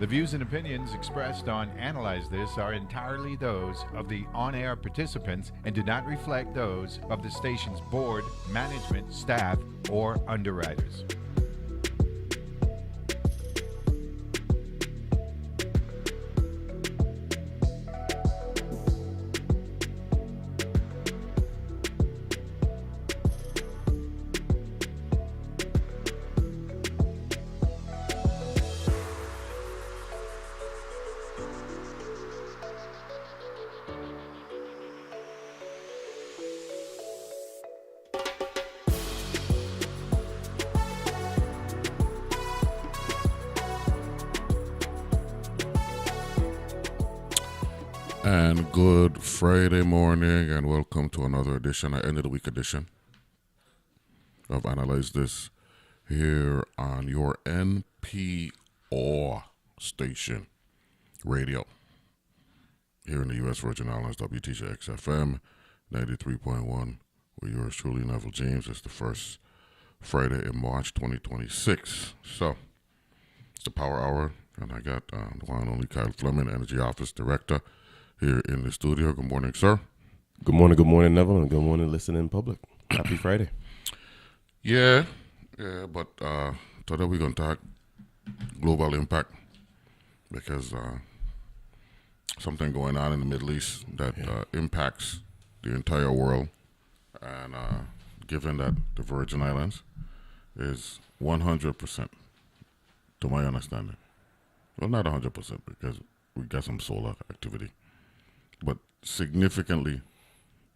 The views and opinions expressed on Analyze This are entirely those of the on air participants and do not reflect those of the station's board, management, staff, or underwriters. And good Friday morning, and welcome to another edition, an end of the week edition of Analyze This here on your NPR station radio here in the U.S. Virgin Islands, WTJX FM 93.1. With yours truly, Neville James. It's the first Friday in March 2026. So it's the Power Hour, and I got the one and only Kyle Fleming, Energy Office Director, here in the studio. Good morning, sir. Good morning, Neville, and good morning, listening public. Happy Friday. Yeah, but today we're going to talk global impact because something going on in the Middle East that impacts the entire world, and given that the Virgin Islands is 100%, to my understanding, well, not 100% because we got some solar activity, but significantly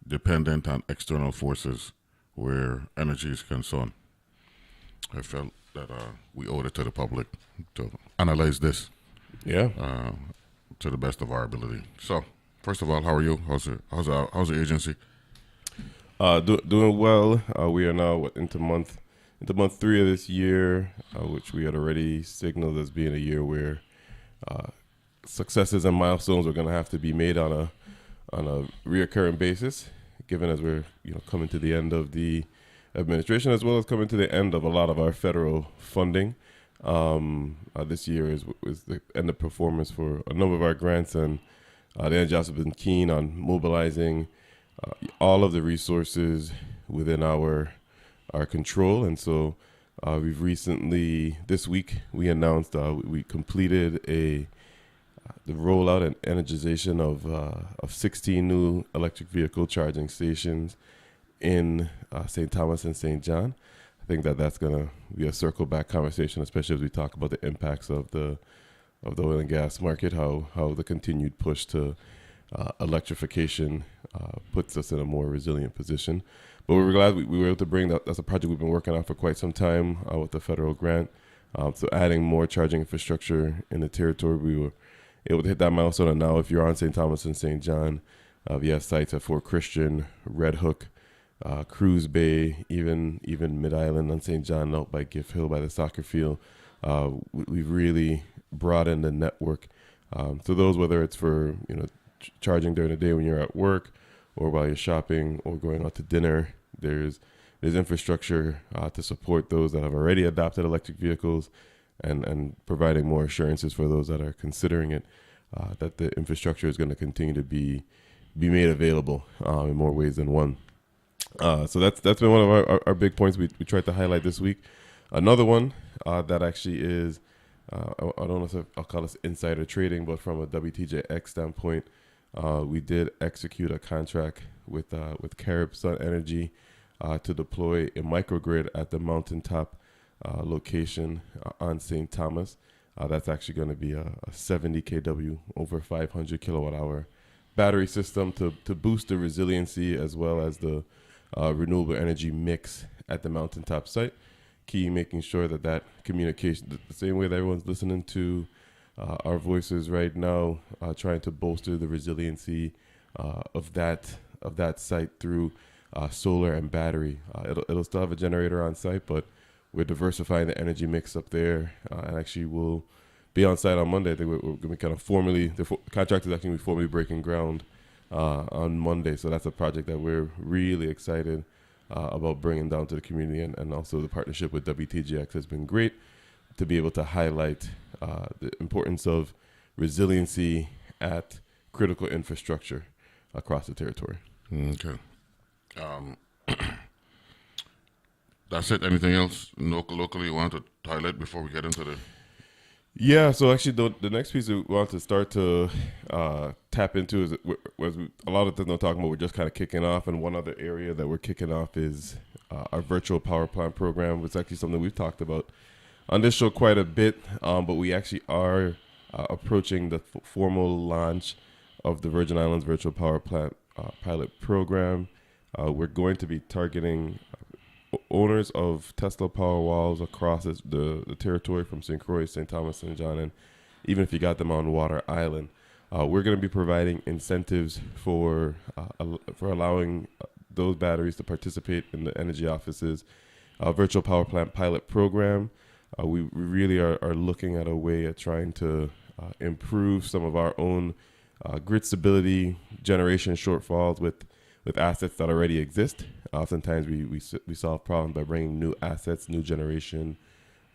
dependent on external forces where energy is concerned. I felt that we owed it to the public to analyze this to the best of our ability. So, first of all, how are you? How's the agency? Doing well. We are now into month 3 of this year, which we had already signaled as being a year where successes and milestones are going to have to be made on a reoccurring basis, given as we're coming to the end of the administration, as well as coming to the end of a lot of our federal funding. This year is the end of performance for a number of our grants, and the Energy Office has been keen on mobilizing all of the resources within our control. And so we've recently, this week, we announced we completed the rollout and energization of 16 new electric vehicle charging stations in St. Thomas and St. John. I think that's going to be a circle back conversation, especially as we talk about the impacts of the oil and gas market, how the continued push to electrification puts us in a more resilient position. But we're glad we were able to bring that. That's a project we've been working on for quite some time with the federal grant. So adding more charging infrastructure in the territory, we were able to hit that milestone. And now if you're on St. Thomas and St. John, we have sites at Fort Christian, Red Hook, Cruz Bay, even Mid-Island on St. John, out by Gift Hill by the soccer field. We've really broadened the network. So those, whether it's for charging during the day when you're at work, or while you're shopping, or going out to dinner, there's infrastructure to support those that have already adopted electric vehicles, and providing more assurances for those that are considering it, that the infrastructure is going to continue to be made available in more ways than one. So that's been one of our big points we tried to highlight this week. Another one that actually is, I don't know if I'll call this insider trading, but from a WTJX standpoint, we did execute a contract with Carib Sun Energy to deploy a microgrid at the mountaintop location on St. Thomas. That's actually going to be a 70 kW over 500 kilowatt hour battery system to boost the resiliency as well as the renewable energy mix at the mountaintop site. Key making sure that communication, the same way that everyone's listening to our voices right now, trying to bolster the resiliency of that site through solar and battery. It'll still have a generator on site, but we're diversifying the energy mix up there, and actually we'll be on site on Monday. I think we're going to be kind of formally, the contract is actually going to be formally breaking ground on Monday. So that's a project that we're really excited about bringing down to the community, and also the partnership with WTGX has been great to be able to highlight the importance of resiliency at critical infrastructure across the territory. Okay. That's it. Anything else locally you want to highlight before we get into the... Yeah, so actually the next piece we want to start to tap into is a lot of things I'm talking about, we're just kind of kicking off. And one other area that we're kicking off is our virtual power plant program. It's actually something we've talked about on this show quite a bit, but we actually are approaching the formal launch of the Virgin Islands Virtual Power Plant pilot program. We're going to be targeting owners of Tesla Powerwalls across the territory from St. Croix, St. Thomas, St. John, and even if you got them on Water Island. We're going to be providing incentives for allowing those batteries to participate in the energy office's virtual power plant pilot program. We really are looking at a way of trying to improve some of our own grid stability generation shortfalls with assets that already exist. Oftentimes we solve problems by bringing new assets, new generation,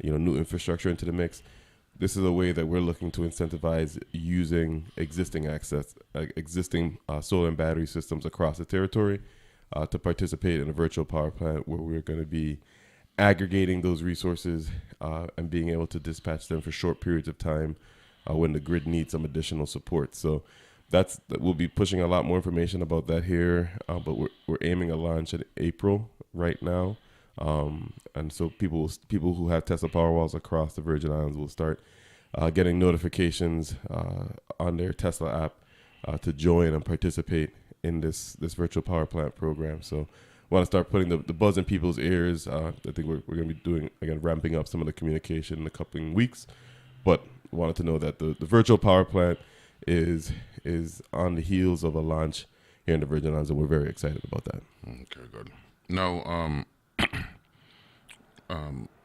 new infrastructure into the mix. This is a way that we're looking to incentivize using existing solar and battery systems across the territory to participate in a virtual power plant where we're going to be aggregating those resources and being able to dispatch them for short periods of time when the grid needs some additional support. So we'll be pushing a lot more information about that here, but we're aiming a launch in April right now. And so people who have Tesla Powerwalls across the Virgin Islands will start getting notifications on their Tesla app to join and participate in this virtual power plant program. So want to start putting the buzz in people's ears. I think we're going to be ramping up some of the communication in a couple of weeks, but wanted to know that the virtual power plant is on the heels of a launch here in the Virgin Islands, and we're very excited about that. Okay, good. Now,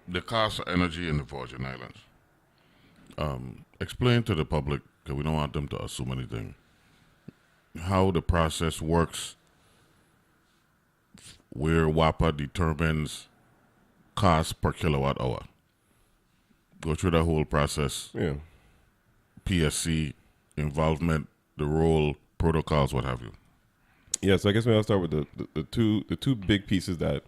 the cost of energy in the Virgin Islands. Explain to the public, because we don't want them to assume anything, how the process works, where WAPA determines cost per kilowatt hour. Go through that whole process. Yeah. PSC involvement, the role, protocols, what have you. Yeah, so I guess maybe I'll start with the two big pieces that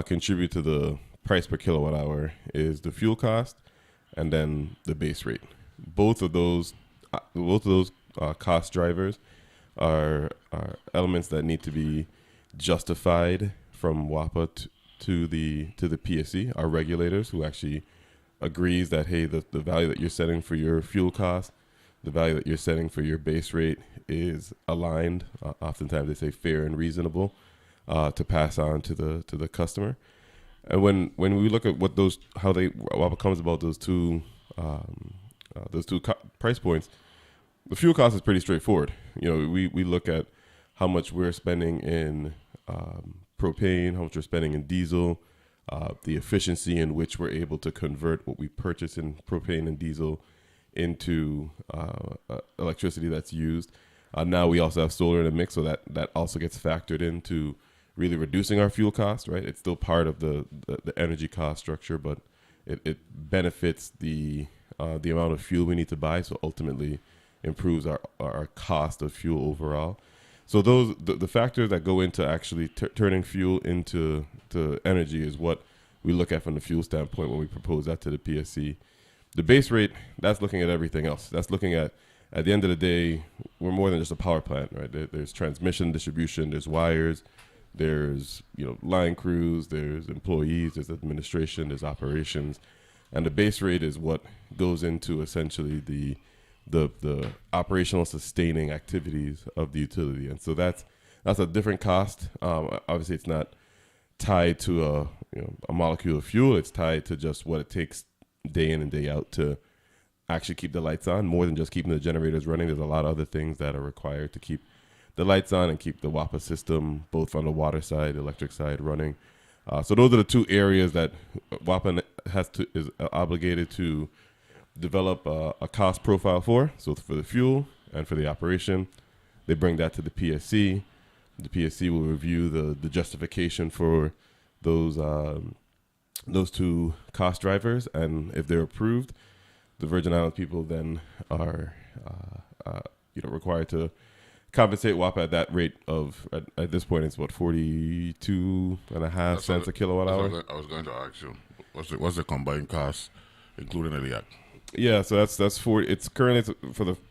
contribute to the price per kilowatt hour is the fuel cost and then the base rate. Both of those cost drivers are elements that need to be justified from WAPA to the PSC, our regulators, who actually agrees that, hey, the value that you're setting for your fuel cost, the value that you're setting for your base rate is aligned. Oftentimes they say fair and reasonable to pass on to the customer. And when we look at what comes about those two price points, the fuel cost is pretty straightforward. We look at how much we're spending in propane, how much we're spending in diesel, the efficiency in which we're able to convert what we purchase in propane and diesel into electricity that's used. Now we also have solar in the mix, so that also gets factored into really reducing our fuel cost, right? It's still part of the energy cost structure, but it benefits the amount of fuel we need to buy, so ultimately improves our cost of fuel overall. So the factors that go into actually turning fuel into energy is what we look at from the fuel standpoint when we propose that to the PSC. The base rate, that's looking at everything else. That's looking at the end of the day, we're more than just a power plant, right? There's transmission, distribution, there's wires, there's line crews, there's employees, there's administration, there's operations, and the base rate is what goes into essentially the operational sustaining activities of the utility. And so that's a different cost. Obviously, it's not tied to a molecule of fuel. It's tied to just what it takes day in and day out to actually keep the lights on. More than just keeping the generators running, there's a lot of other things that are required to keep the lights on and keep the WAPA system, both on the water side, electric side, running. So those are the two areas that WAPA is obligated to develop a cost profile for. So for the fuel and for the operation, they bring that to the PSC. The PSC will review the justification for those two cost drivers, and if they're approved, the Virgin Islands people then are required to compensate WAPA at that rate of at this point it's what 42.5 cents a kilowatt hour. I was going to ask you, what's the combined cost, including the LEAC? Yeah, so that's 40. It's currently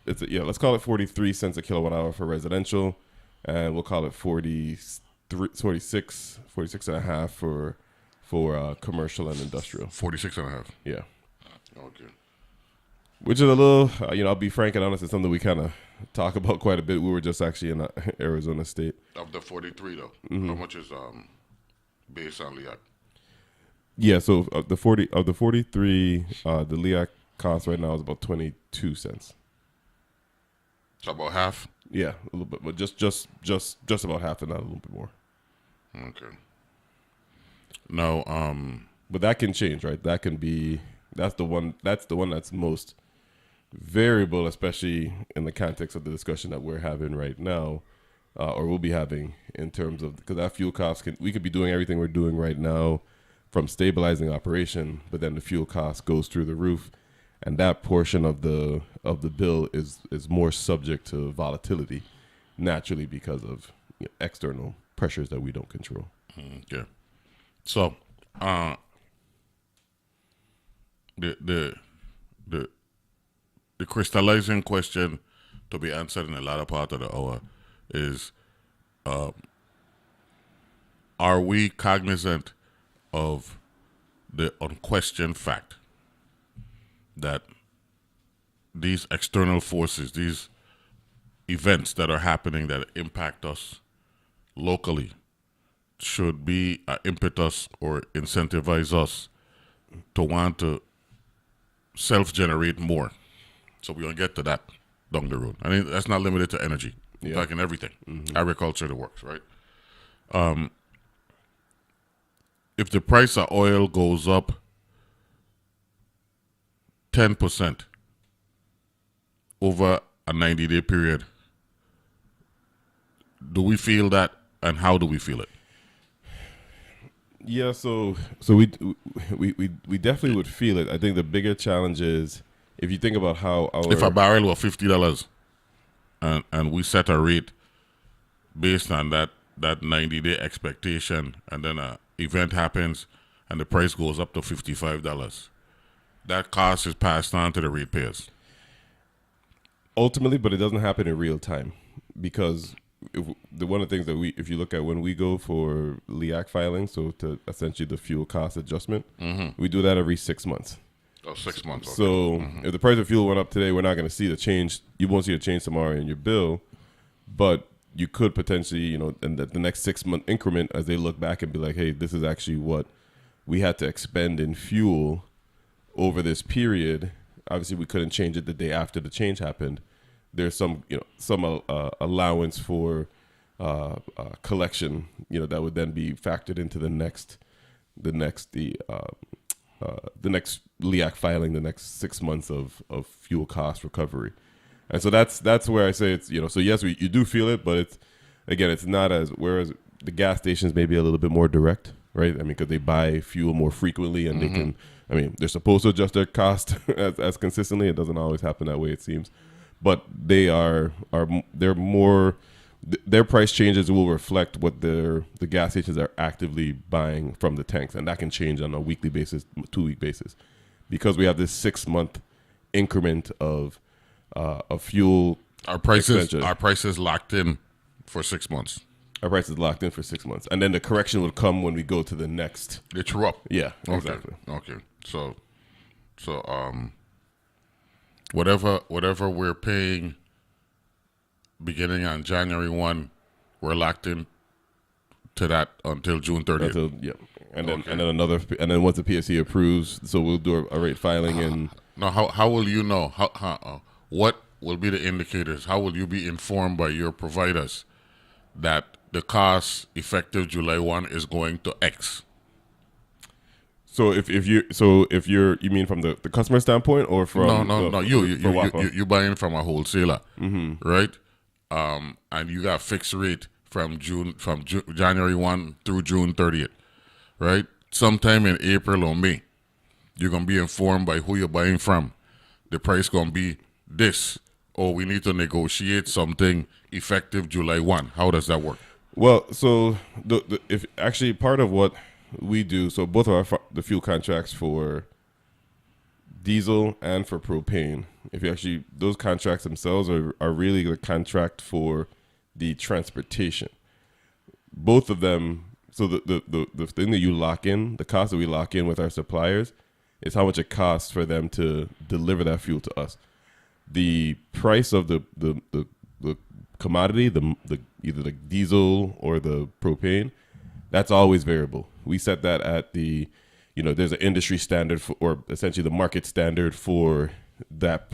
let's call it 43 cents a kilowatt hour for residential, and we'll call it 46 and a half for commercial and industrial. 46 and a half. Yeah. Okay. Which is a little, I'll be frank and honest, it's something we kind of talk about quite a bit. We were just actually in Arizona State. Of the 43 though, Mm-hmm. how much is based on LEAC? Yeah, so of the 43, the LEAC cost right now is about 22 cents. So about half. Yeah, a little bit, but just about half, and not a little bit more. Okay. Now, but that can change, right? That can be that's the one that's most variable, especially in the context of the discussion that we're having right now, or we'll be having in terms of because that fuel cost we could be doing everything we're doing right now from stabilizing operation, but then the fuel cost goes through the roof, and that portion of the bill is more subject to volatility naturally because of external pressures that we don't control. Okay. So, the crystallizing question to be answered in the latter part of the hour is, are we cognizant of the unquestioned fact that these external forces, these events that are happening that impact us locally, should be an impetus or incentivize us to want to self-generate more? So we're going to get to that down the road. I mean, that's not limited to energy. Yeah. Like in everything. Mm-hmm. Agriculture, the works, right? If the price of oil goes up 10% over a 90-day period, do we feel that, and how do we feel it? Yeah, so we definitely would feel it. I think the bigger challenge is if you think about how if a barrel was $50 and we set a rate based on that 90-day expectation, and then an event happens and the price goes up to $55, that cost is passed on to the ratepayers. Ultimately, but it doesn't happen in real time because one of the things that if you look at when we go for LEAC filing, so to essentially the fuel cost adjustment, we do that every 6 months. Oh, 6 months. Okay. So if the price of fuel went up today, we're not going to see the change. You won't see a change tomorrow in your bill, but you could potentially, in the next 6 month increment, as they look back and be like, hey, this is actually what we had to expend in fuel over this period. Obviously, we couldn't change it the day after the change happened. There's some allowance for collection, that would then be factored into the next LEAC filing, the next 6 months of fuel cost recovery. And so that's where I say it's, so yes, you do feel it, but it's not whereas the gas stations may be a little bit more direct, right? I mean, because they buy fuel more frequently and they're supposed to adjust their cost as consistently. It doesn't always happen that way, it seems. But they're more, their price changes will reflect what the gas stations are actively buying from the tanks. And that can change on a weekly basis, 2-week basis, because we have this 6 month increment of fuel. Our prices locked in for 6 months. Our price is locked in for 6 months. And then the correction would come when we go to the next. It's up. Yeah, Okay. exactly. Okay. So whatever we're paying beginning on January 1, we're locked in to that until June 30th. And then once the PSC approves, so we'll do a rate filing and now how will you know what will be the indicators? How will you be informed by your providers that the cost effective July 1 is going to X? So if you're you mean from the customer standpoint or from no you buying from a wholesaler, right? And you got fixed rate from January 1 through June 30th, right? Sometime in April or May, you're gonna be informed by who you're buying from the price gonna be this, or we need to negotiate something effective July 1. How does that work? Well, so if actually part of what we do, so both of the fuel contracts for diesel and for propane, if you actually, those contracts themselves are really the contract for the transportation. Both of them, so the thing that you lock in, the cost that we lock in with our suppliers is how much it costs for them to deliver that fuel to us. The price of the commodity, the either the diesel or the propane, that's always variable. We set that at the, there's an industry standard for, or essentially the market standard for that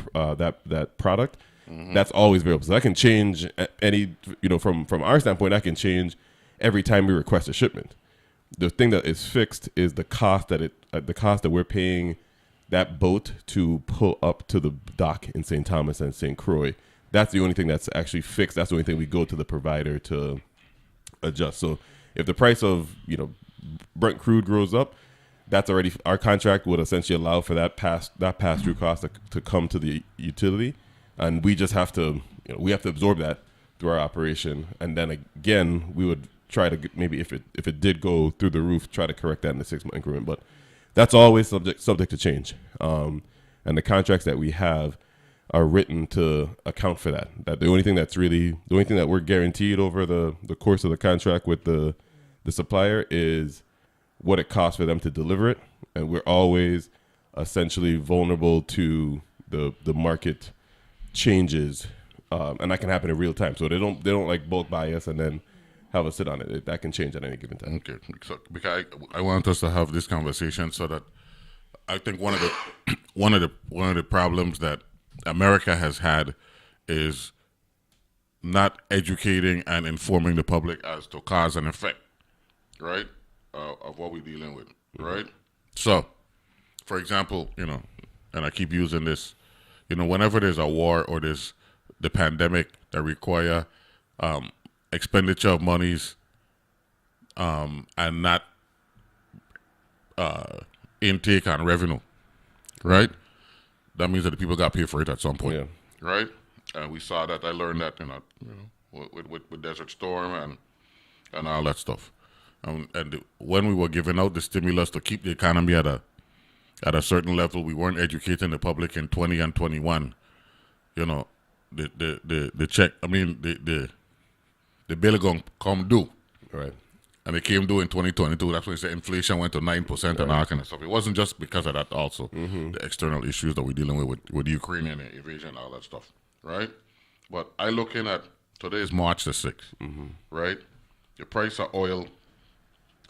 product. Mm-hmm. That's always variable. So that can change any, from our standpoint, that can change every time we request a shipment. The thing that is fixed is the cost that we're paying that boat to pull up to the dock in St. Thomas and St. Croix. That's the only thing that's actually fixed. That's the only thing we go to the provider to adjust. So if the price of, Brent crude goes up, that's already, our contract would essentially allow for that pass-through cost to come to the utility. And we just have to, we have to absorb that through our operation. And then again, we would try to maybe if it did go through the roof, try to correct that in the 6-month increment. But that's always subject to change. And the contracts that we have are written to account for that. That the only thing that we're guaranteed over the course of the contract with the supplier is what it costs for them to deliver it. And we're always essentially vulnerable to the market changes. And that can happen in real time. So they don't like bulk buy us and then have us sit on it. That can change at any given time. Okay. So because I want us to have this conversation so that I think one of the problems that America has had is not educating and informing the public as to cause and effect, right, of what we're dealing with, right? So, for example, and I keep using this, whenever there's a war or there's the pandemic that require expenditure of monies and not intake on revenue, right? That means that the people got paid for it at some point, right? And we saw that. I learned that, with Desert Storm and all that stuff. And when we were giving out the stimulus to keep the economy at a certain level, we weren't educating the public in 20 and 21. The check. I mean, the bill gonna come due, right? And it came due in 2022. That's when the inflation went to 9% and all kind of stuff. It wasn't just because of that. Also, the external issues that we're dealing with Ukrainian invasion and all that stuff, right? But I looking at today is March the 6th, right? The price of oil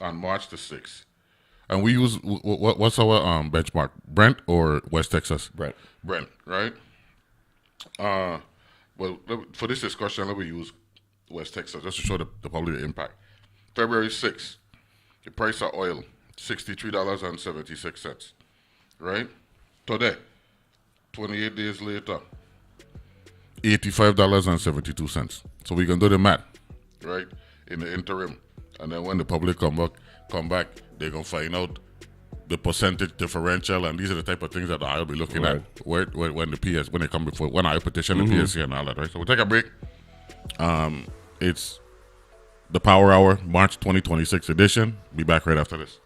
on March the 6th, and we use what's our benchmark? Brent or West Texas? Brent, right? Well, for this discussion, let me use West Texas just to show the public the impact. February 6th, the price of oil, $63.76, right? Today, 28 days later, $85.72. So we can do the math, right, in the interim. And then when the public come back, they're going to find out the percentage differential, and these are the type of things that I'll be looking at when they come before, when I petition the PSC and all that, right? So we'll take a break. It's the Power Hour, March 2026 edition. Be back right after this.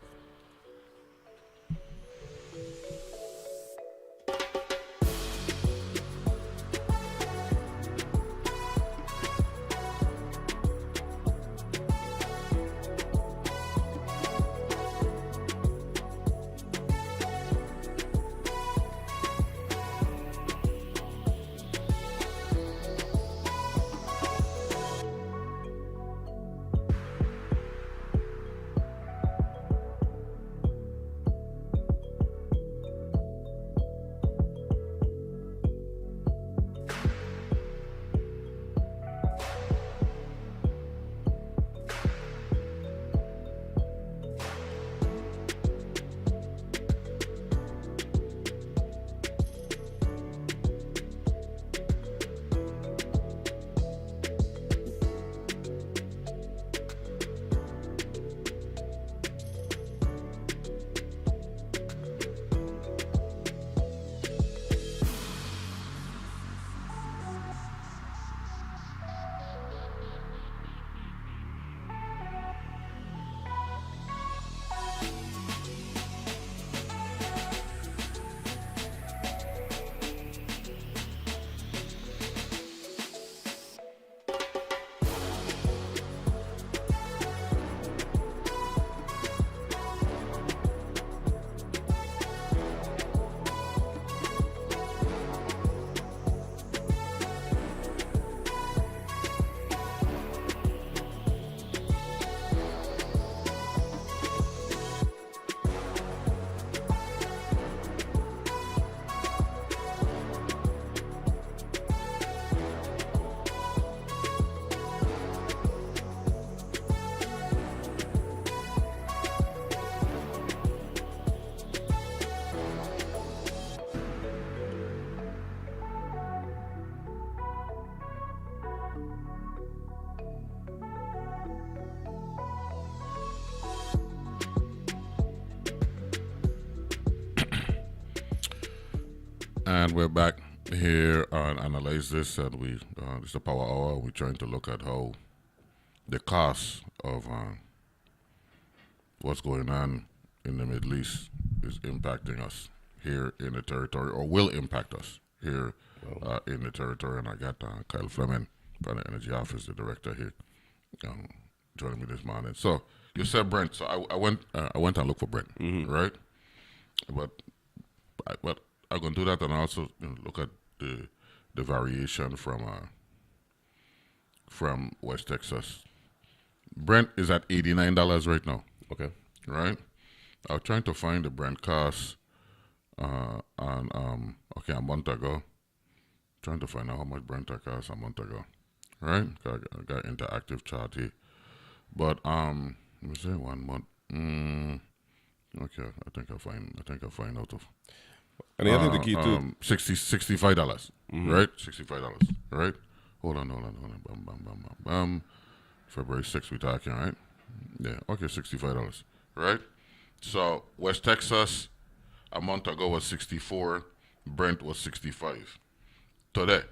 And we're back here on Analyze This, and it's the Power Hour. We're trying to look at how the cost of what's going on in the Middle East is impacting us here in the territory, or will impact us here in the territory. And I got Kyle Fleming from the Energy Office, the director here, joining me this morning. So you said Brent. So I went and looked for Brent, right? But I'm gonna do that, and also look at the variation from West Texas. Brent is at $89 right now. Okay. Right. I was trying to find the Brent cost on a month ago. Trying to find out how much Brent cost a month ago. Right. I got interactive chart here, but let me say 1 month. Okay, I think I find out of. And I think the key too, $65, right? $65, right? Hold on. Bam. February 6th, we talking, right? Yeah, okay, $65, right? So West Texas a month ago was 64, Brent was 65. Today,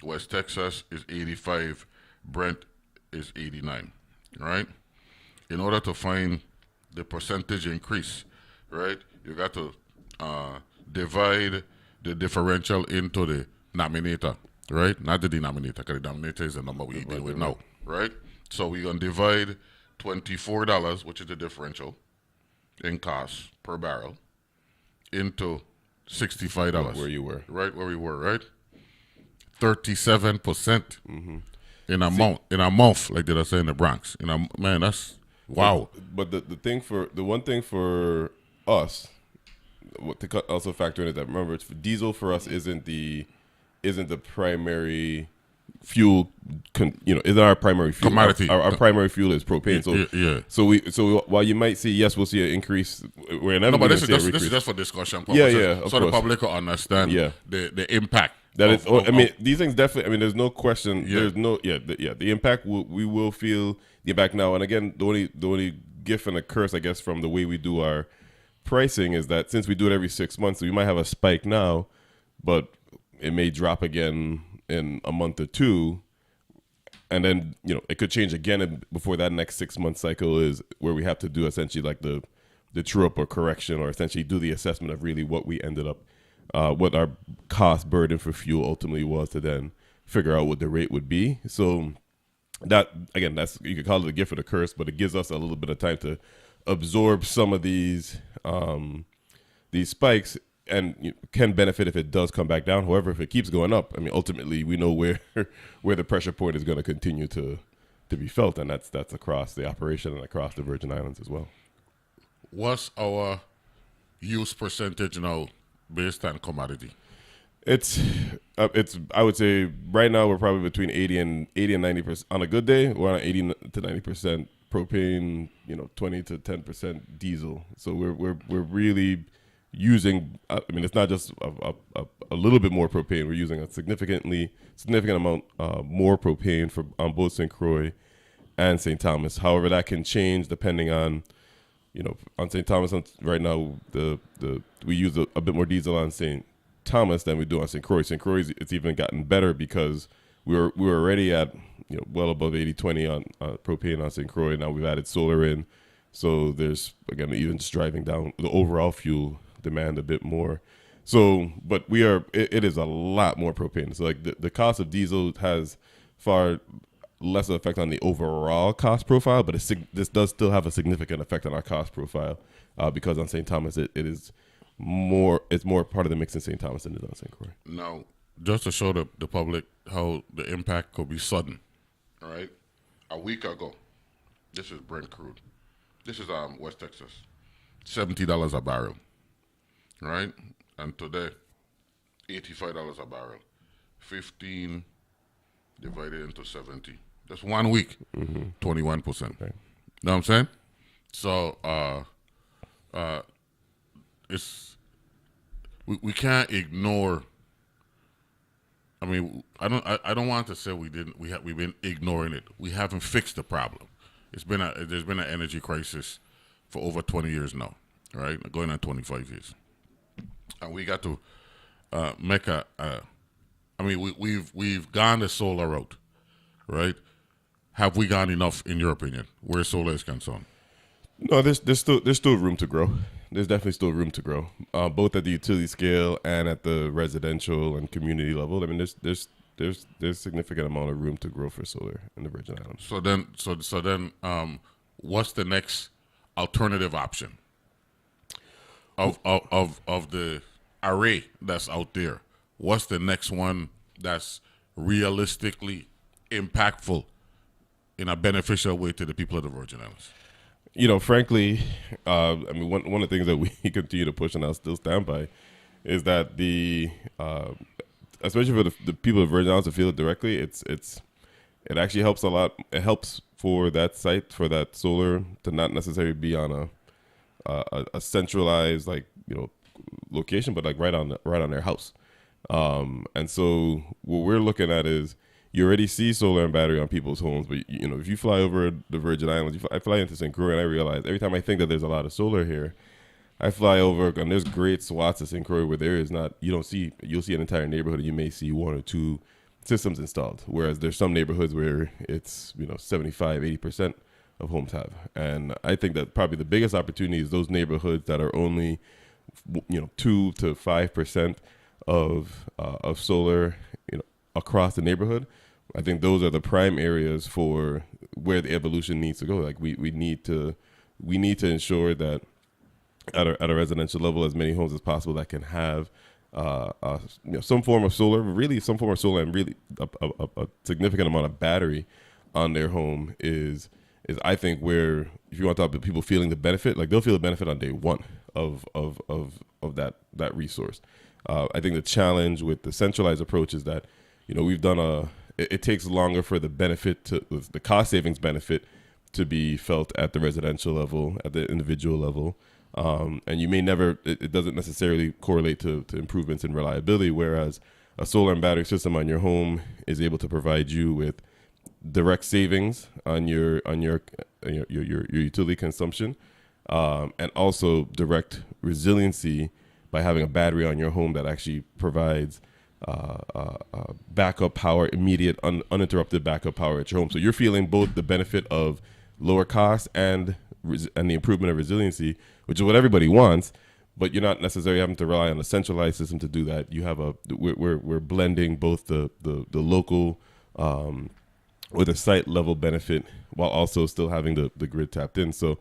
West Texas is 85, Brent is 89, right? In order to find the percentage increase, right, you got to divide the differential into the nominator, right? Not the denominator, because the denominator is the number we deal with now, right? So we're going to divide $24, which is the differential in cost per barrel, into $65. where you were. Right, where we were, right? 37% in a month, like did I say in the Bronx. Man, that's wow. But the one thing for us, what to also factor in is that, remember, diesel for us isn't the primary fuel. Isn't our primary fuel Commodity. Our primary fuel is propane. So yeah. While you might see, yes, we'll see an increase. But this is just for discussion purposes. Yeah. So the public will understand the impact. These things definitely. I mean, there's no question. Yeah. There's no. The impact. We will feel the impact now. And again, the only gift and a curse, I guess, from the way we do our pricing is that since we do it every 6 months, we might have a spike now, but it may drop again in a month or two, and then it could change again before that next 6 month cycle is where we have to do essentially like the true up or correction, or essentially do the assessment of really what we ended up, what our cost burden for fuel ultimately was, to then figure out what the rate would be. So that, again, that's, you could call it a gift or the curse, but it gives us a little bit of time to absorb some of these spikes, and can benefit if it does come back down. However, if it keeps going up, I mean, ultimately we know where the pressure point is going to continue to be felt, and that's across the operation and across the Virgin Islands as well. What's our use percentage now based on commodity? It's I would say right now we're probably between 80 and 90%. On a good day, we're on 80 to 90% propane, 20 to 10% diesel. So we're really using. I mean, it's not just a little bit more propane. We're using a significant amount more propane on both St. Croix and St. Thomas. However, that can change depending on, on St. Thomas right now. We use a bit more diesel on St. Thomas than we do on St. Croix. St. Croix, it's even gotten better because we were already at well above 80-20 on propane on St. Croix. Now we've added solar in, so there's, again, even just driving down the overall fuel demand a bit more. So, but it is a lot more propane. So like the cost of diesel has far less effect on the overall cost profile, but this does still have a significant effect on our cost profile because on St. Thomas it's more part of the mix in St. Thomas than it is on St. Croix. Now, just to show the public how the impact could be sudden, all right? A week ago, this is Brent crude. This is West Texas, $70 a barrel, right? And today, $85 a barrel. 15 divided into 70. That's 1 week, 21%. Okay. You know what I'm saying? So we can't ignore. I mean, I don't want to say we've been ignoring it. We haven't fixed the problem. There's been an energy crisis for over 20 years now, right? Going on 25 years, and we got to make a. I mean, we've gone the solar route, right? Have we gone enough, in your opinion, where solar is concerned? No, there's still room to grow. There's definitely still room to grow, both at the utility scale and at the residential and community level. I mean, there's significant amount of room to grow for solar in the Virgin Islands. So then, what's the next alternative option of the array that's out there? What's the next one that's realistically impactful in a beneficial way to the people of the Virgin Islands? You know, frankly, I mean, one of the things that we continue to push, and I'll still stand by, is that especially for the people of Virgin Islands to feel it directly, it actually helps a lot. It helps for that site, for that solar, to not necessarily be on a centralized, like, you know, location, but like right on their house. And so what we're looking at is, you already see solar and battery on people's homes, but you know, if you fly over the Virgin Islands, I fly into St. Croix, and I realize every time I think that there's a lot of solar here, I fly over and there's great swaths of St. Croix where there is not. You'll see an entire neighborhood, and you may see one or two systems installed, whereas there's some neighborhoods where it's, you know, 75-80% of homes have. And I think that probably the biggest opportunity is those neighborhoods that are only, you know, 2 to 5% of solar, you know, across the neighborhood. I think those are the prime areas for where the evolution needs to go. Like we need to ensure that at a residential level, as many homes as possible that can have you know, some form of solar, and really a significant amount of battery on their home is I think where, if you want to talk about people feeling the benefit, like they'll feel the benefit on day one of that resource. I think the challenge with the centralized approach is that, you know, we've done it takes longer for the cost savings benefit to be felt at the residential level, at the individual level. And you may never, it doesn't necessarily correlate to improvements in reliability, whereas a solar and battery system on your home is able to provide you with direct savings on your utility consumption, and also direct resiliency by having a battery on your home that actually provides backup power, immediate, uninterrupted backup power at your home. So you're feeling both the benefit of lower cost and the improvement of resiliency, which is what everybody wants, but you're not necessarily having to rely on a centralized system to do that. You have we're blending both the local with a site level benefit while also still having the grid tapped in. So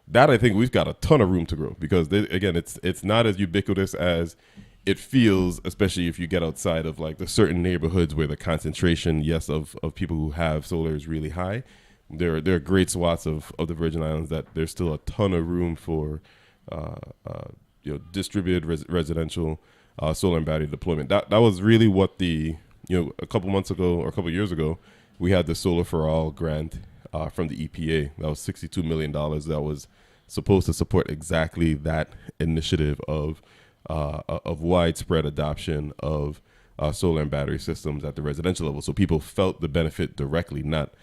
that, I think we've got a ton of room to grow, because again, it's not as ubiquitous as it feels, especially if you get outside of like the certain neighborhoods where the concentration, yes, of people who have solar is really high. There are great swaths of the Virgin Islands that there's still a ton of room for you know, distributed residential solar and battery deployment. That was really what a couple months ago or a couple years ago, we had the Solar for All grant from the EPA. That was $62 million. That was supposed to support exactly that initiative of widespread adoption of solar and battery systems at the residential level. So people felt the benefit directly, not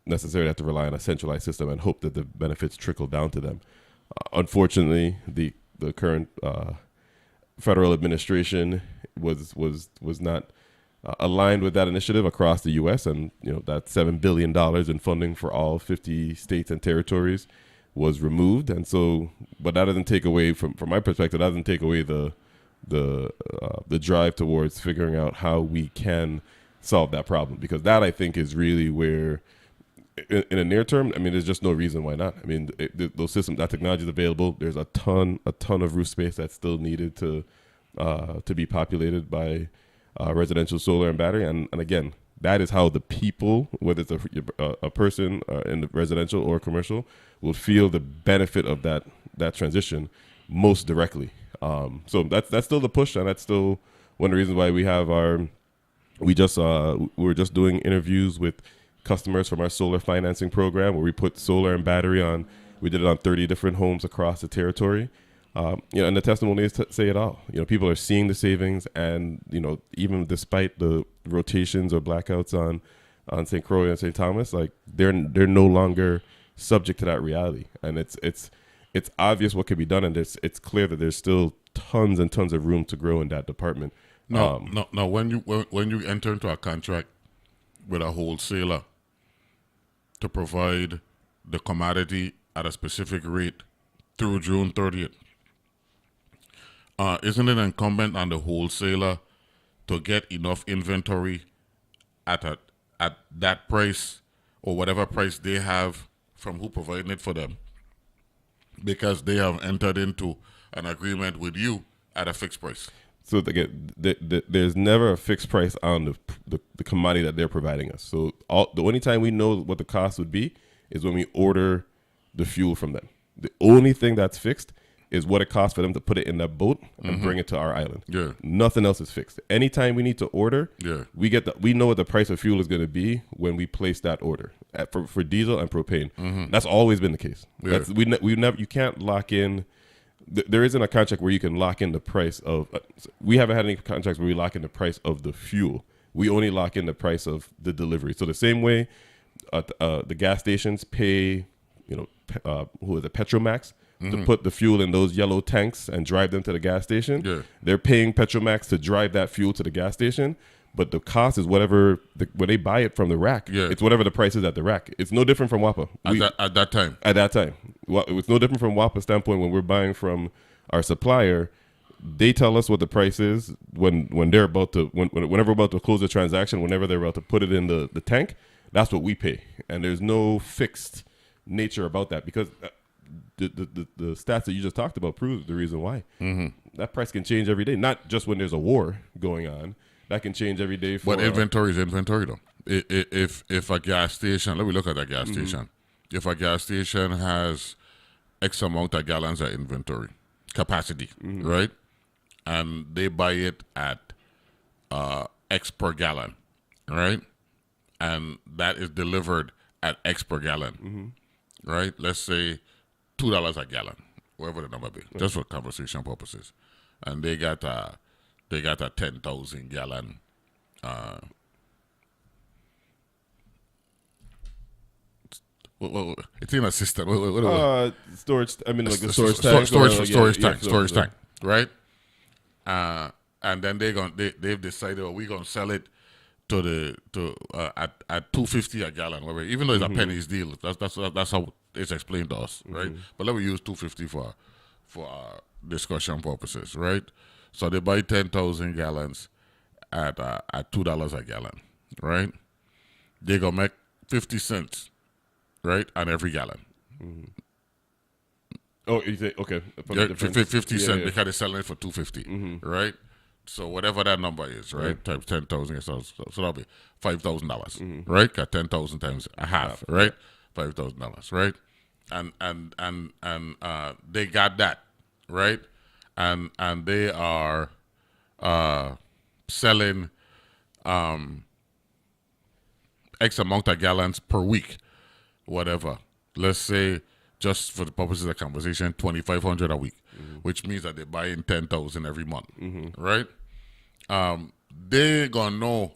necessarily have to rely on a centralized system and hope that the benefits trickle down to them. Unfortunately, the current federal administration was not aligned with that initiative across the U.S. And, you know, that $7 billion in funding for all 50 states and territories was removed. And so, but that doesn't take away, from my perspective, that doesn't take away the drive towards figuring out how we can solve that problem, because that, I think, is really where, in the near term, I mean, there's just no reason why not. I mean, those systems, that technology is available. There's a ton of roof space that's still needed to be populated by residential solar and battery. And again, that is how the people, whether it's a person in the residential or commercial, will feel the benefit of that transition most directly. So that's still the push, and that's still one of the reasons why we were just doing interviews with customers from our solar financing program, where we put solar and battery on. We did it on 30 different homes across the territory. And the testimonies say it all. You know, people are seeing the savings, and, you know, even despite the rotations or blackouts on St. Croix and St. Thomas, like they're no longer subject to that reality. And it's obvious what can be done, and it's clear that there's still tons and tons of room to grow in that department. No. When you enter into a contract with a wholesaler to provide the commodity at a specific rate through June 30th, isn't it incumbent on the wholesaler to get enough inventory at that price or whatever price they have from who providing it for them, because they have entered into an agreement with you at a fixed price? So again, there's never a fixed price on the commodity that they're providing us. So the only time we know what the cost would be is when we order the fuel from them. The only thing that's fixed is what it costs for them to put it in that boat and bring it to our island. Yeah. Nothing else is fixed. Anytime we need to order, we know what the price of fuel is going to be when we place that order for diesel and propane. That's always been the case. Yeah. You can't lock in. There isn't a contract where you can lock in the price of. We haven't had any contracts where we lock in the price of the fuel. We only lock in the price of the delivery. So the same way, the gas stations pay, who is it, Petromax, to put the fuel in those yellow tanks and drive them to the gas station. Yeah. They're paying Petromax to drive that fuel to the gas station, but the cost is whatever when they buy it from the rack. Yeah. It's whatever the price is at the rack. It's no different from WAPA. At that time. At that time, it's no different from WAPA standpoint when we're buying from our supplier. They tell us what the price is when they're about to whenever we're about to close the transaction. Whenever they're about to put it in the tank, that's what we pay, and there's no fixed nature about that because. The stats that you just talked about proves the reason why. That price can change every day, not just when there's a war going on. That can change every day. But inventory is inventory, though. If a gas station, let me look at that gas station. If a gas station has X amount of gallons of inventory capacity, right, and they buy it at X per gallon, right, and that is delivered at X per gallon, right? Let's say $2 a gallon, whatever the number be, just for conversation purposes, and they got a 10,000 gallon. It's in a system. Storage. I mean, like the storage tank. Storage tank, right? And then they've decided we're gonna sell it at $2.50 a gallon, whatever. Even though it's a pennies deal, that's how it's explained to us, right? But let me use $2.50 for discussion purposes, right? So they buy 10,000 gallons at $2 a gallon, right? They gonna make 50 cents, right, on every gallon. Oh, you say okay? 50 cents because they're selling it for $2.50, right? So whatever that number is, right, times 10,000, so that'll be $5,000, right? Got 10,000 times a half, right? $5,000, right? And they got that, right? And they are selling X amount of gallons per week, whatever. Let's say, just for the purposes of the conversation, 2,500 a week, which means that they're buying 10,000 every month, right? They're gonna know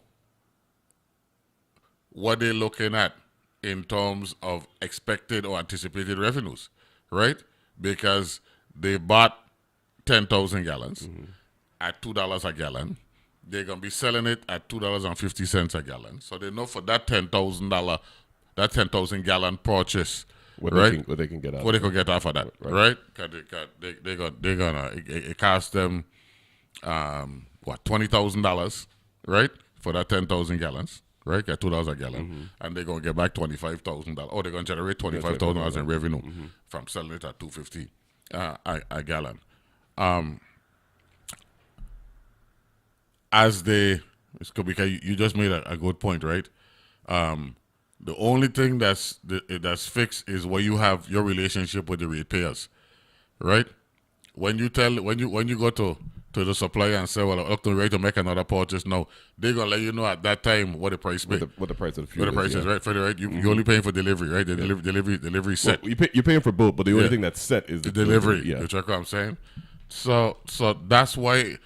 what they're looking at in terms of expected or anticipated revenues, right? Because they bought 10,000 gallons at $2 a gallon. They're going to be selling it at $2.50 a gallon. So they know for that $10,000, that 10,000 gallon purchase, what right? they can get out. What they could get off of that, right? They're gonna it cost them $20,000, right? For that 10,000 gallons. Right, get $2 a gallon, and they're gonna get back $25,000. Or they're gonna generate $25,000 in revenue from selling it at $2.50 a gallon. Because you just made a good point, right? The only thing that's fixed is where you have your relationship with the ratepayers, right? When you go to the supplier and say, well, I'm looking ready to make another purchase now, they're going to let you know at that time what the price is. What the price of the fuel is. What the price is, right? Right? You're only paying for delivery, right? The delivery set. Well, you're paying for both, but the only thing that's set is the delivery. Yeah. You check what I'm saying? So that's why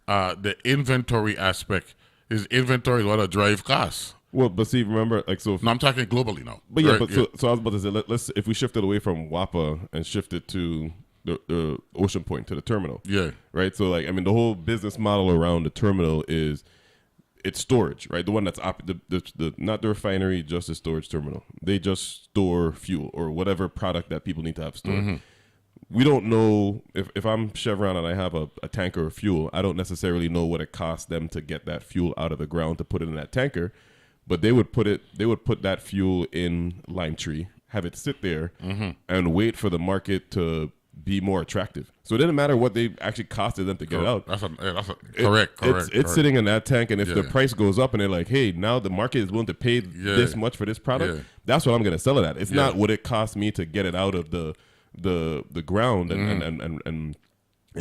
the inventory aspect is what drive costs. Well, but see, remember, like, so. No, I'm talking globally now. But yeah, right? So I was about to say, let's if we shift it away from WAPA and shift it to the ocean point to the terminal. Yeah. Right. So like, I mean, the whole business model around the terminal is it's storage, right? The one that's the not the refinery, just the storage terminal. They just store fuel or whatever product that people need to have stored. We don't know if I'm Chevron and I have a tanker of fuel, I don't necessarily know what it costs them to get that fuel out of the ground to put it in that tanker, but they would put that fuel in Limetree, have it sit there and wait for the market to be more attractive. So it didn't matter what they actually costed them to get it out. Correct. It's sitting in that tank, and if the price goes up and they're like, hey, now the market is willing to pay this much for this product, that's what I'm going to sell it at. It's not what it cost me to get it out of the ground and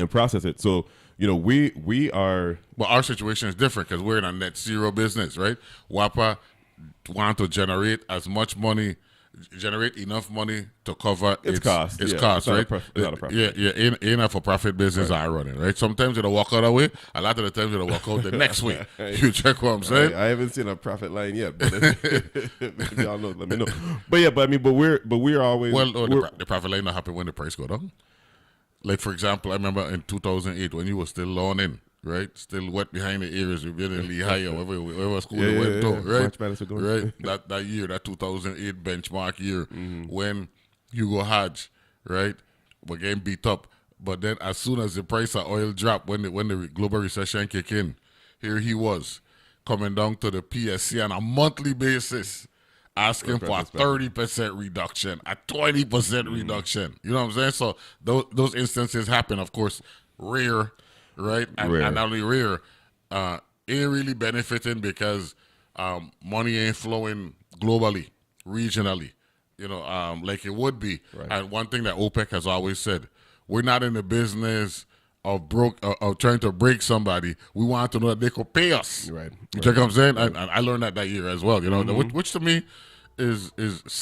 process it. So, you know, we are. But our situation is different because we're in a net zero business, right? WAPA want to generate enough money to cover its cost. Its cost, right? Not a profit. In a for-profit business I run it, right? Sometimes it'll walk out a way. A lot of the times it'll walk out the next way. You check what I'm saying? I haven't seen a profit line yet, but if y'all know, let me know. But we're always the profit line not happen when the price go down. Like for example, I remember in 2008 when you were still loaning, right? Still wet behind the ears. You've been in Lehigh or whatever school you went to, right? Right. That year, that 2008 benchmark year, when Hugo Hodge, right, were getting beat up. But then as soon as the price of oil dropped, when the global recession kicked in, here he was coming down to the PSC on a monthly basis, asking for a 30% reduction, a 20% reduction. You know what I'm saying? So those instances happen, of course, rare. Right, and not only rare, ain't really benefiting because money ain't flowing globally, regionally, you know, like it would be. Right. And one thing that OPEC has always said, we're not in the business of trying to break somebody. We want to know that they could pay us. Right. You check what I'm saying? And I learned that year as well. You know, which to me is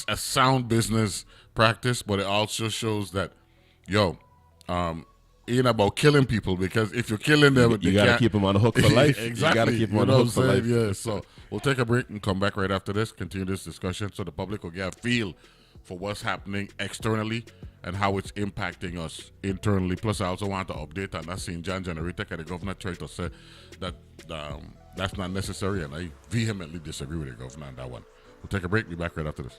a sound business practice, but it also shows that, ain't about killing people, because if you're killing them, you got to keep them on the hook for life. Exactly. You got to keep them on the hook for life. Yeah. So we'll take a break and come back right after this, continue this discussion so the public will get a feel for what's happening externally and how it's impacting us internally. Plus, I also want to update on that scene. John Generitek at the governor tried to say that that's not necessary, and I vehemently disagree with the governor on that one. We'll take a break. Be back right after this.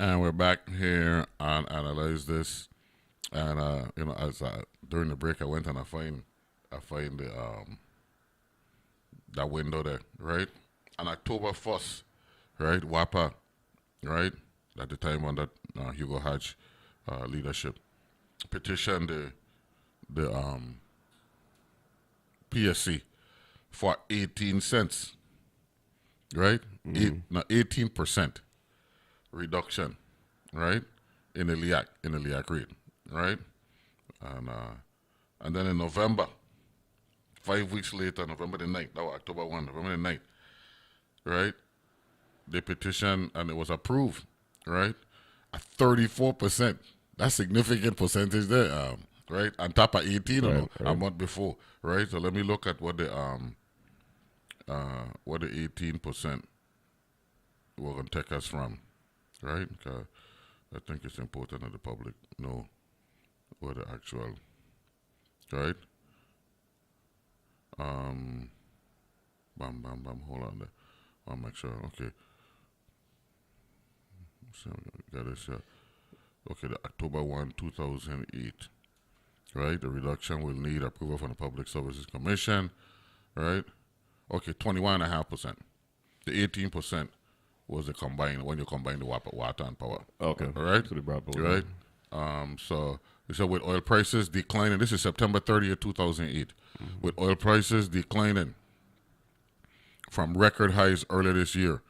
And we're back here and analyze this. And as during the break, I went and I find the that window there, right? On October 1st, right? WAPA, right? At the time under Hugo Hatch leadership, petitioned the PSC for 18 cents, right? 18% reduction, right? In the LIAC rate, right? And then in November, 5 weeks later, November the 9th, that was October 1, November the 9th, right? They petitioned and it was approved, right? At 34%. That's significant percentage there, right? On top of 18 a month before, right? So let me look at what the 18% will gonna take us from, right? I think it's important that the public know what the actual, right? Hold on there. I'll make sure. Okay. So got this here. Okay, the October 1, 2008. Right? The reduction will need approval from the Public Services Commission. Right? Okay, 21.5%. The 18% was the combined, when you combine the water and power. Okay. All right? So they brought both. Right? So with oil prices declining, this is September 30th, 2008. With oil prices declining from record highs earlier this year,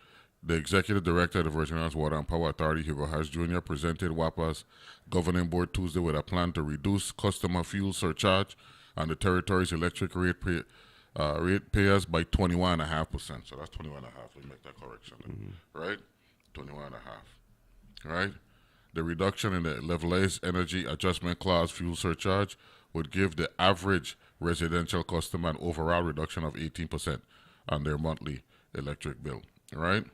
the executive director of the Virgin Islands Water and Power Authority, Hugo Hatch Jr., presented WAPA's governing board Tuesday with a plan to reduce customer fuel surcharge on the territory's electric rate payers by 21.5%. So that's 21.5%. Let me make that correction. Right? 21.5%. Right? The reduction in the levelized energy adjustment clause fuel surcharge would give the average residential customer an overall reduction of 18% on their monthly electric bill, right?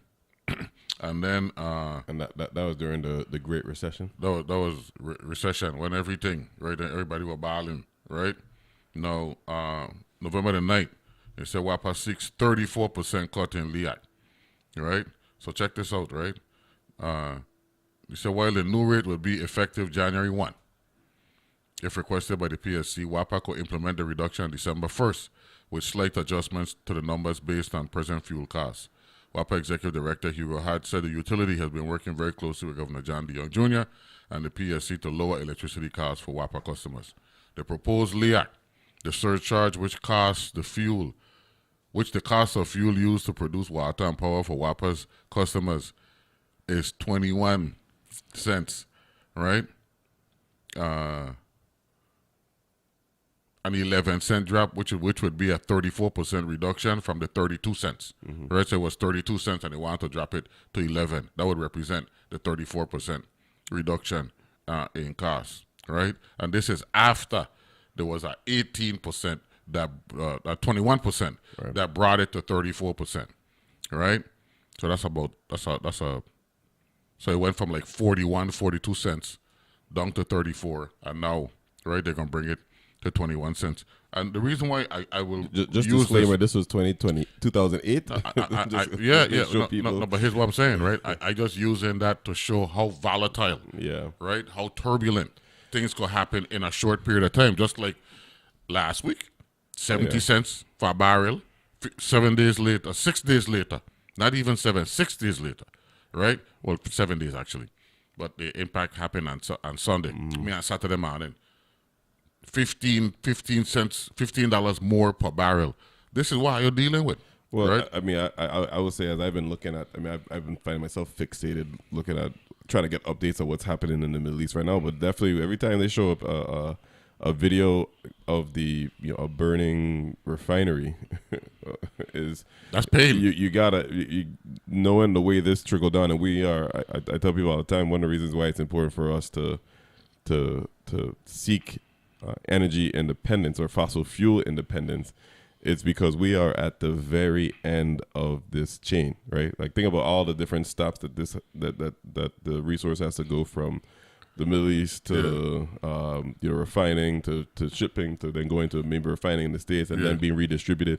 And then and that was during the Great Recession. That was recession when everything, right? Everybody were balling, right? Now November the 9th, they said WAPA seeks 34% cut in LIAC, right? So check this out, right? They said while the new rate will be effective January 1, if requested by the PSC, WAPA could implement the reduction on December 1st with slight adjustments to the numbers based on present fuel costs. WAPA Executive Director Hugo Hatch said the utility has been working very closely with Governor John DeYoung Jr. and the PSC to lower electricity costs for WAPA customers. The proposed LIAC, the surcharge which the cost of fuel used to produce water and power for WAPA's customers is 21 cents, right? An 11-cent drop, which would be a 34% reduction from the 32 cents. Right? So it was 32 cents and they wanted to drop it to 11. That would represent the 34% reduction in cost. Right? And this is after there was a 18% that 21% that brought it to 34%. Right? So so it went from like 42 cents down to 34, and now, right, they're going to bring it to 21 cents. And the reason why I will just use disclaimer, this was 2008. No, but here's what I'm saying, right? I just using that to show how volatile, right, how turbulent things could happen in a short period of time. Just like last week, 70 cents for a barrel, 7 days later, 6 days later, not even 6 days later, right? Well, 7 days actually, but the impact happened on Sunday. On Saturday morning. $15 more per barrel. This is what you're dealing with. Well, right? I mean, I would say, as I've been looking at, I've been finding myself fixated looking at, trying to get updates of what's happening in the Middle East right now. But definitely, every time they show up a video of the a burning refinery, that's pain. You gotta knowing the way this trickled down, and we are. I tell people all the time, one of the reasons why it's important for us to seek energy independence or fossil fuel independence, it's because we are at the very end of this chain, right? Like, think about all the different stops that the resource has to go from the Middle East to refining to shipping to then going to maybe refining in the States and then being redistributed.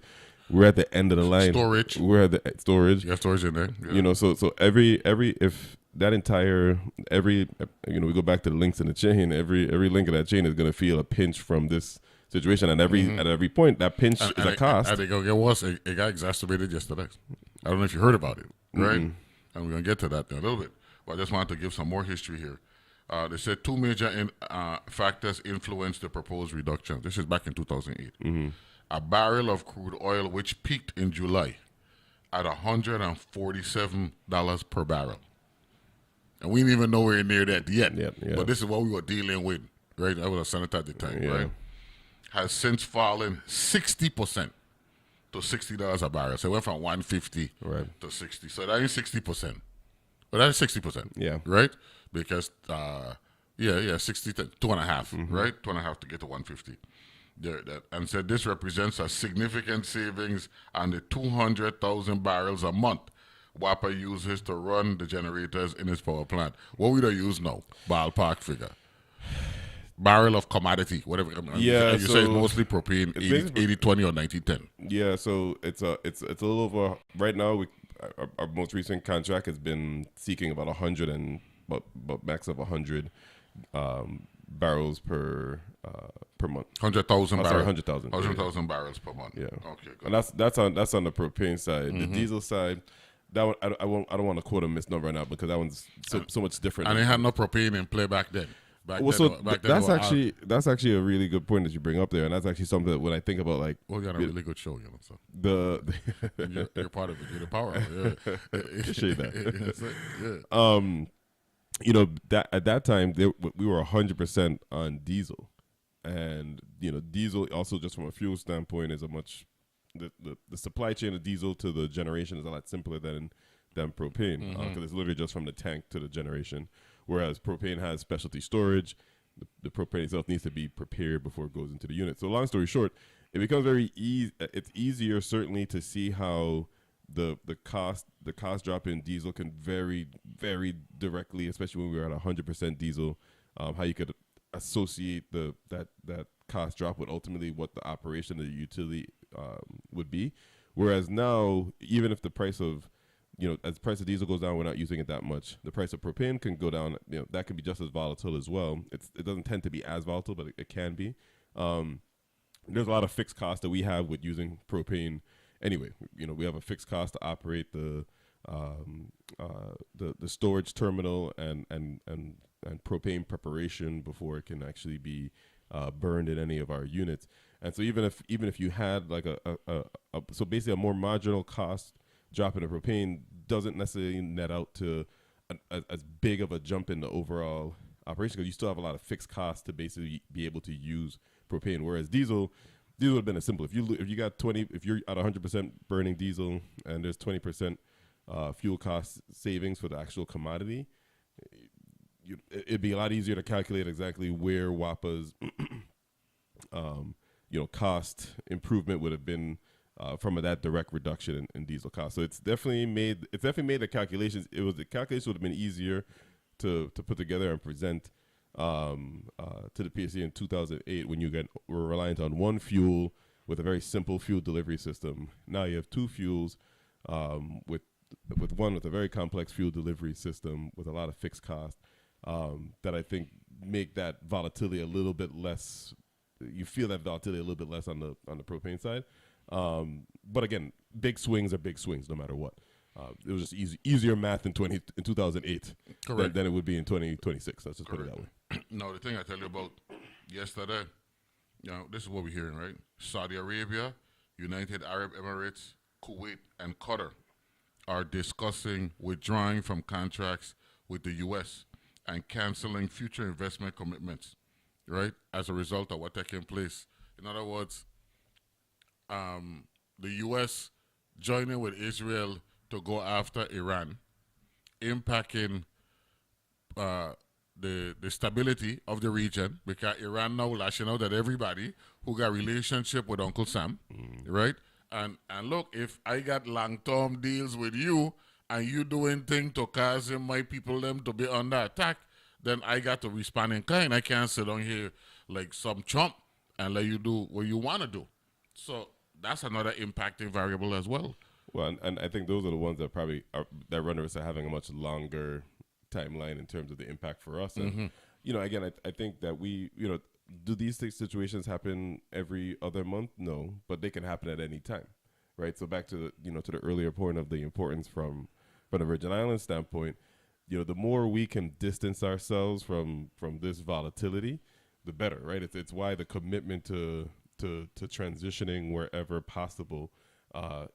We're at the end of the line. Storage. We're at the storage. You have storage in there. Yeah. So every if that entire every we go back to the links in the chain. Every link in that chain is going to feel a pinch from this situation, and at every point that pinch is a cost. And it got worse. It got exacerbated yesterday. I don't know if you heard about it, right? And we're gonna get to that in a little bit. But I just wanted to give some more history here. They said two major factors influenced the proposed reduction. This is back in 2008. A barrel of crude oil which peaked in July at $147 per barrel. And we didn't even know we're near that yet. Yeah. But this is what we were dealing with, right? I was a senator at the time, right? Has since fallen 60% to $60 a barrel. So it went from 150 to 60. So that is 60%. But that is 60%. Yeah. Right? Because 60 to 2.5, right? 2.5 to get to 150. And said this represents a significant savings on the 200,000 barrels a month WAPA uses to run the generators in its power plant. What would I use now? Ballpark figure. Barrel of commodity, whatever. You say it's mostly propane, 80-20 or 90-10. Yeah, so it's a little over. Right now, our most recent contract has been seeking about 100 and about max of 100 barrels per month. 100,000 barrels. 100,000. 100,000 barrels per month. Yeah. Okay. Good. And that's on the propane side. The diesel side, that one I don't want to quote a misnumber right now because that one's so much different. And they had no propane in play back then. That's actually a really good point that you bring up there, and that's actually something that when I think about we got a really good show, so you're part of it. You're the power of it. Yeah. Appreciate that. Yeah. That at that time we were 100% on diesel, and diesel also just from a fuel standpoint is a much the supply chain of diesel to the generation is a lot simpler than propane because it's literally just from the tank to the generation. Whereas propane has specialty storage, the propane itself needs to be prepared before it goes into the unit. So long story short, it becomes very easy. It's easier certainly to see how the cost drop in diesel can vary very directly, especially when we're at 100% diesel. How you could associate that cost drop with ultimately what the operation of the utility would be. Whereas now, even if the price of as the price of diesel goes down, we're not using it that much. The price of propane can go down. That can be just as volatile as well. It doesn't tend to be as volatile, but it can be. There's a lot of fixed costs that we have with using propane. Anyway, we have a fixed cost to operate the storage terminal and propane preparation before it can actually be burned in any of our units. And so even if you had like so basically a more marginal cost drop in the propane doesn't necessarily net out to as big of a jump in the overall operation because you still have a lot of fixed costs to basically be able to use propane. Whereas diesel would have been as simple. If you got 20, if you're at 100% burning diesel and there's 20% fuel cost savings for the actual commodity, it'd be a lot easier to calculate exactly where WAPA's cost improvement would have been. From that direct reduction in diesel costs. So it's definitely made the calculations. The calculations would have been easier to put together and present to the PSC in 2008 when were reliant on one fuel with a very simple fuel delivery system. Now you have two fuels with one with a very complex fuel delivery system with a lot of fixed costs that I think make that volatility a little bit less. You feel that volatility a little bit less on the propane side. But again, big swings are big swings no matter what. It was just easier math in 2008 than it would be in 2026. Let's just put it that way. No, the thing I tell you about yesterday, this is what we're hearing, right? Saudi Arabia, United Arab Emirates, Kuwait, and Qatar are discussing withdrawing from contracts with the U.S. and canceling future investment commitments, right, as a result of what taking place. In other words, the U.S. joining with Israel to go after Iran, impacting the stability of the region because Iran now lashing out at everybody who got relationship with Uncle Sam, right? And look, if I got long-term deals with you and you doing things to cause my people them to be under attack, then I got to respond in kind. I can't sit down here like some chump and let you do what you want to do. So that's another impacting variable as well. Well, and I think those are the ones that probably that run the risk of having a much longer timeline in terms of the impact for us. And again, I think that we, do these situations happen every other month? No, but they can happen at any time, right? So back to the earlier point of the importance from the Virgin Islands standpoint, the more we can distance ourselves from this volatility, the better, right? It's why the commitment to transitioning wherever possible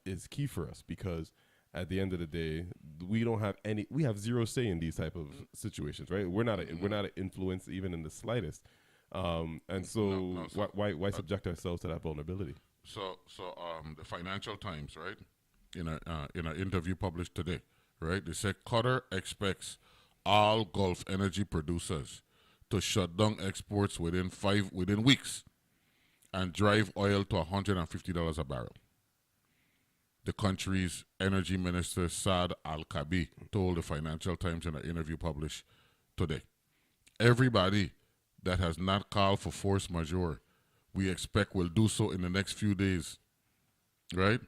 is key for us, because at the end of the day, we have zero say in these type of situations, right? We're not an influence even in the slightest, and so why subject ourselves to that vulnerability? So the Financial Times, right, in an interview published today, right, they said Qatar expects all Gulf energy producers to shut down exports within weeks and drive oil to $150 a barrel. The country's energy minister, Saad Al-Kabi, told the Financial Times in an interview published today. Everybody that has not called for force majeure, we expect will do so in the next few days, right?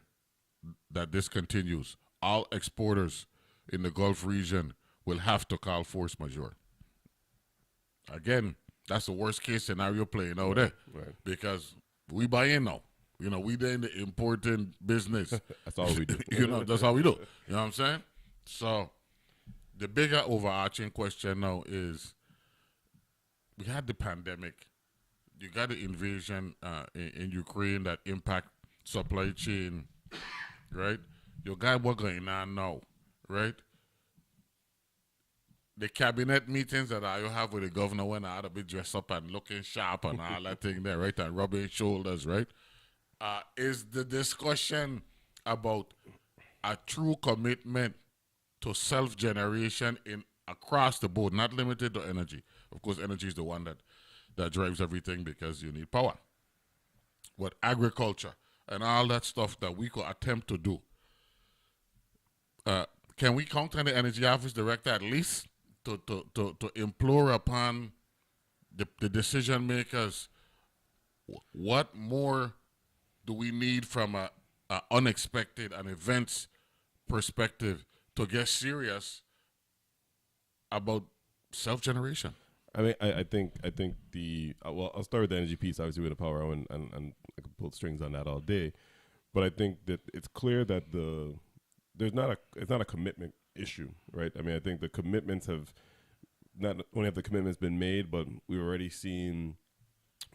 That this continues. All exporters in the Gulf region will have to call force majeure. Again, that's the worst case scenario playing out there. Right. Because we buy in now. We there in the importing business. That's all we do. That's how we do. You know what I'm saying? So the bigger overarching question now is, we had the pandemic. You got the invasion in Ukraine that impact supply chain, right? You got what going on now, right? The cabinet meetings that you have with the governor when I had to be dressed up and looking sharp and all that thing there, right? And rubbing shoulders, right? Is the discussion about a true commitment to self-generation across the board, not limited to energy. Of course, energy is the one that drives everything because you need power. But agriculture and all that stuff that we could attempt to do, can we count on the Energy Office Director at least to implore upon the decision makers, what more do we need from a unexpected and events perspective to get serious about self-generation? I mean, I think I'll start with the energy piece, obviously with the power, and I can pull strings on that all day, but I think that it's clear that it's not a commitment issue, right? I mean, I think the commitments have not only have the commitments been made, but we've already seen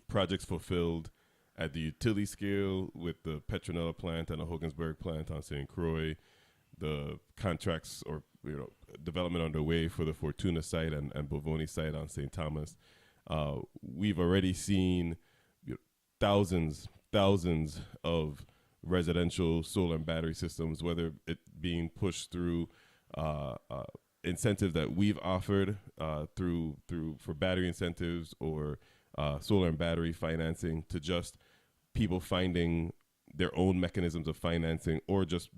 projects fulfilled at the utility scale with the Petronella plant and the Hogansburg plant on St. Croix, the contracts or development underway for the Fortuna site and Bovoni site on St. Thomas. We've already seen thousands of residential solar and battery systems, whether it being pushed through incentives that we've offered through for battery incentives or solar and battery financing, to just people finding their own mechanisms of financing, or just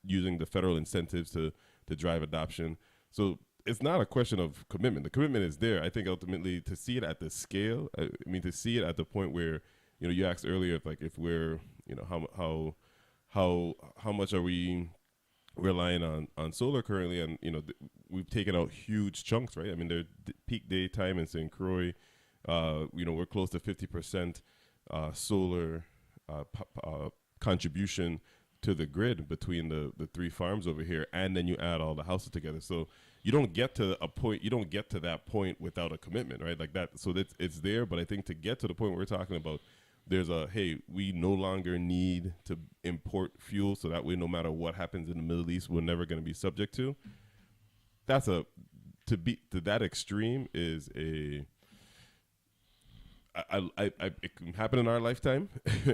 using the federal incentives to drive adoption. So it's not a question of commitment. The commitment is there. I think ultimately to see it at the scale, to see it at the point where, you asked earlier if we're, how much are we relying on solar currently, and we've taken out huge chunks, right? I mean, their peak daytime in St. Croix, we're close to 50% solar contribution to the grid between the three farms over here, and then you add all the houses together. So you don't get to that point without a commitment, right? Like that. So it's there, but I think to get to the point where we're talking about, hey, we no longer need to import fuel, so that way no matter what happens in the Middle East, we're never going to be subject to. To that extreme is it can happen in our lifetime,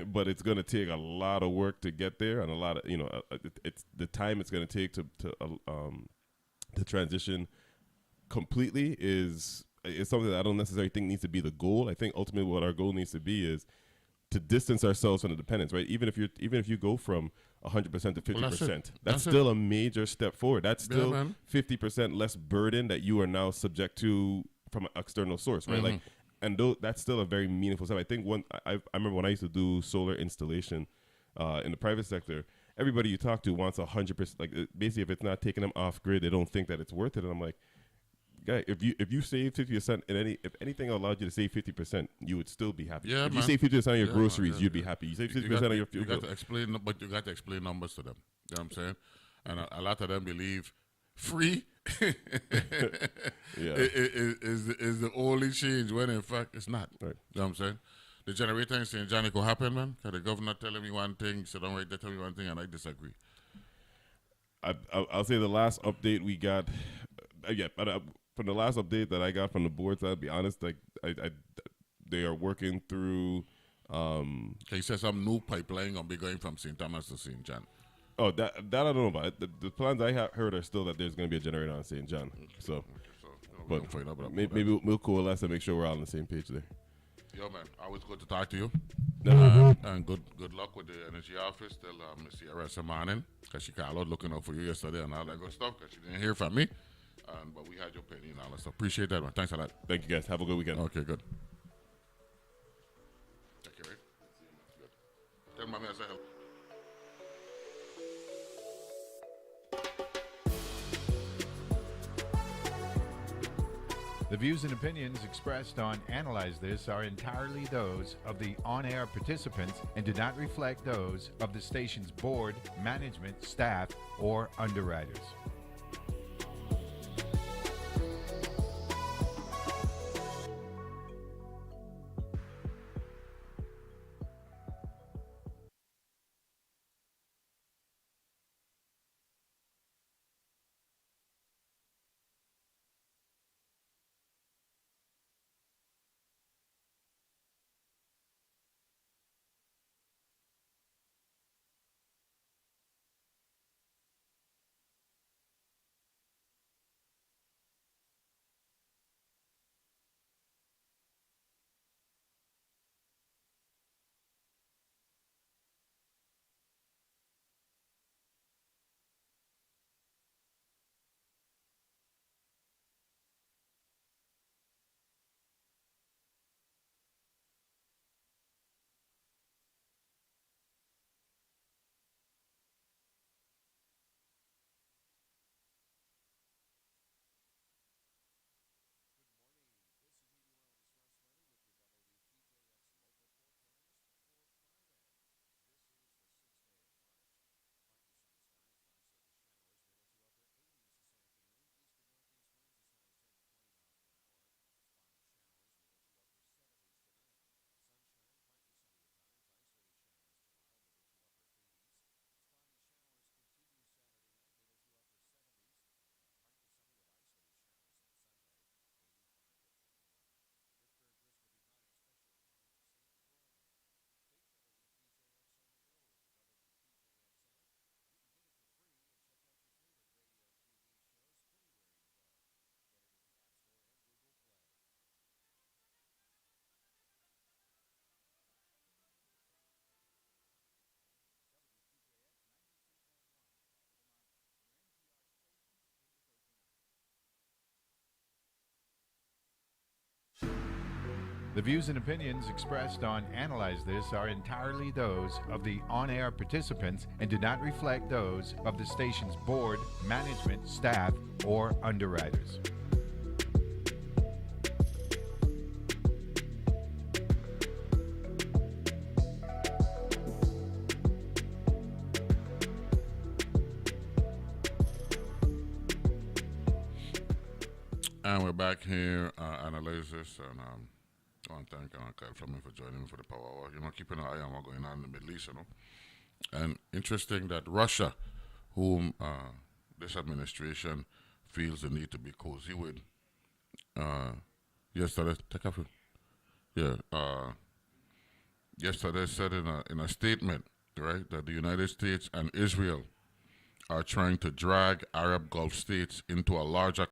but it's going to take a lot of work to get there, and a lot of it's the time it's going to take to transition completely is something that I don't necessarily think needs to be the goal. I think ultimately what our goal needs to be is to distance ourselves from the dependence, right? Even if you go from 100% to 50%, that's still a major step forward. That's still 50% less burden that you are now subject to from an external source, right? Mm-hmm. And that's still a very meaningful step. I think I remember when I used to do solar installation in the private sector, everybody you talk to wants 100%. Like basically, if it's not taking them off grid, they don't think that it's worth it. And I'm like, guy, if you save 50% if anything allowed you to save 50%, you would still be happy. Yeah, if man. you save 50% of your Yeah, groceries, man, you'd be happy. You save 50% of your fuel You got bill. to explain, but you got to explain numbers to them. You know what I'm saying? And a lot of them believe free is the only change when in fact it's not. Right. You know what I'm saying? The generator in St. John, it could happen, man. Because the governor telling me one thing, so don't right there tell me one thing, and I disagree. I'll say the last update we got, from the last update that I got from the boards, I'll be honest, like they are working through. He said some new pipeline gonna be going from St. Thomas to St. John. Oh, that I don't know about. The plans I have heard are still that there's going to be a generator on St. John. So, but maybe we'll coalesce and make sure we're all on the same page there. Yo, man, always good to talk to you. And good luck with the energy office. Tell Miss Sierra some morning, because she called out looking out for you yesterday and all that good stuff, because she didn't hear from me. But we had your penny and all that stuff. Appreciate that, man. Thanks a lot. Thank you, guys. Have a good weekend. Okay, good. Thank you, right? Good. Tell mommy I said hello. The views and opinions expressed on Analyze This are entirely those of the on-air participants and do not reflect those of the station's board, management, staff, or underwriters. The views and opinions expressed on Analyze This are entirely those of the on-air participants and do not reflect those of the station's board, management, staff, or underwriters. And we're back here, Analyze This, and I want to thank Fleming for joining me for the Power Hour. You know, keeping an eye on what's going on in the Middle East, you know. And interesting that Russia, whom this administration feels the need to be cozy with, yesterday, yesterday said in a statement, right, that the United States and Israel are trying to drag Arab Gulf states into a larger